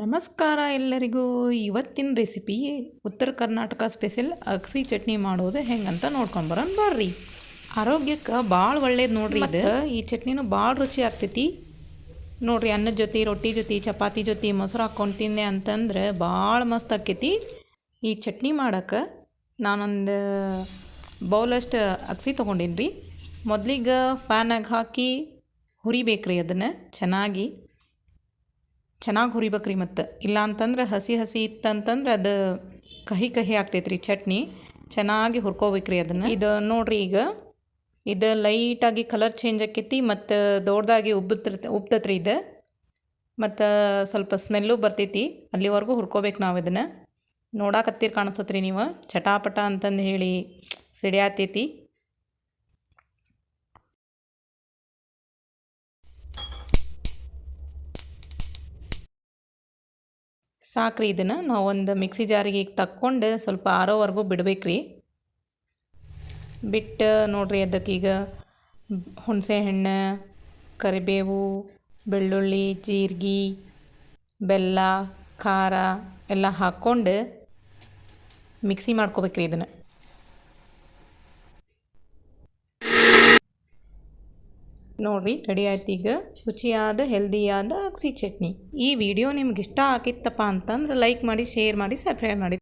ನಮಸ್ಕಾರ ಎಲ್ಲರಿಗೂ. ಇವತ್ತಿನ ರೆಸಿಪಿ ಉತ್ತರ ಕರ್ನಾಟಕ ಸ್ಪೆಷಲ್ ಅಗಸಿ ಚಟ್ನಿ ಮಾಡೋದು ಹೆಂಗಂತ ನೋಡ್ಕೊಂಬರೋಣ ಬರ್ರಿ. ಆರೋಗ್ಯಕ್ಕೆ ಭಾಳ ಒಳ್ಳೇದು ನೋಡ್ರಿ. ಇದು ಈ ಚಟ್ನಿನೂ ಭಾಳ ರುಚಿ ಆಗ್ತೈತಿ ನೋಡ್ರಿ. ಅನ್ನದ ಜೊತೆ, ರೊಟ್ಟಿ ಜೊತೆ, ಚಪಾತಿ ಜೊತೆ ಮೊಸರು ಹಾಕ್ಕೊಂಡು ತಿಂದೆ ಅಂತಂದ್ರೆ ಭಾಳ ಮಸ್ತ್ ಆಕೈತಿ. ಈ ಚಟ್ನಿ ಮಾಡೋಕ್ಕೆ ನಾನೊಂದು ಬೌಲಷ್ಟು ಅಗಸಿ ತೊಗೊಂಡೀನಿ ರೀ. ಮೊದಲಿಗೆ ಫ್ಯಾನಾಗ ಹಾಕಿ ಹುರಿಬೇಕ್ರಿ. ಅದನ್ನು ಚೆನ್ನಾಗಿ ಹುರಿಬೇಕ್ರಿ. ಮತ್ತು ಇಲ್ಲ ಅಂತಂದ್ರೆ ಹಸಿ ಇತ್ತಂತಂದ್ರೆ ಅದು ಕಹಿ ಆಗ್ತೈತೆ ರೀ ಚಟ್ನಿ. ಚೆನ್ನಾಗಿ ಹುರ್ಕೋಬೇಕ್ರಿ ಅದನ್ನು. ಇದು ನೋಡ್ರಿ, ಈಗ ಇದು ಲೈಟಾಗಿ ಕಲರ್ ಚೇಂಜ್ ಆಕೈತಿ ಮತ್ತು ದೊಡ್ಡದಾಗಿ ಉಬ್ತತ್ರಿ ಇದು. ಮತ್ತು ಸ್ವಲ್ಪ ಸ್ಮೆಲ್ಲು ಬರ್ತೈತಿ. ಅಲ್ಲಿವರೆಗೂ ಹುರ್ಕೋಬೇಕು ನಾವು ಇದನ್ನು. ನೋಡಾಕತ್ತೀರಿ ಕಾಣಿಸ್ತತ್ರಿ ನೀವು, ಚಟಾಪಟ ಅಂತಂದು ಹೇಳಿ ಸಿಡಿಯಾತೈತಿ. ಸಾಕ್ರಿ. ಇದನ್ನು ನಾವು ಒಂದು ಮಿಕ್ಸಿ ಜಾರಿಗೆ ಈಗ ತಕ್ಕೊಂಡು ಸ್ವಲ್ಪ ಆರೋವರೆಗೂ ಬಿಡಬೇಕ್ರಿ. ಬಿಟ್ಟು ನೋಡ್ರಿ, ಅದಕ್ಕೀಗ ಹುಣಸೆ ಹಣ್ಣು, ಕರಿಬೇವು, ಬೆಳ್ಳುಳ್ಳಿ, ಜೀರಿಗೆ, ಬೆಲ್ಲ, ಖಾರ ಎಲ್ಲ ಹಾಕ್ಕೊಂಡು ಮಿಕ್ಸಿ ಮಾಡ್ಕೋಬೇಕ್ರಿ ಇದನ್ನು. ನೋಡಿರಿ, ರೆಡಿ ಆಯ್ತು ಈಗ ರುಚಿಯಾದ ಹೆಲ್ದಿಯಾದ ಅಗಸಿ ಚಟ್ನಿ. ಈ ವಿಡಿಯೋ ನಿಮ್ಗೆ ಇಷ್ಟ ಆಗಿತ್ತಪ್ಪ ಅಂತಂದ್ರೆ ಲೈಕ್ ಮಾಡಿ, ಶೇರ್ ಮಾಡಿ, ಸಬ್ಸ್ಕ್ರೈಬ್ ಮಾಡಿ.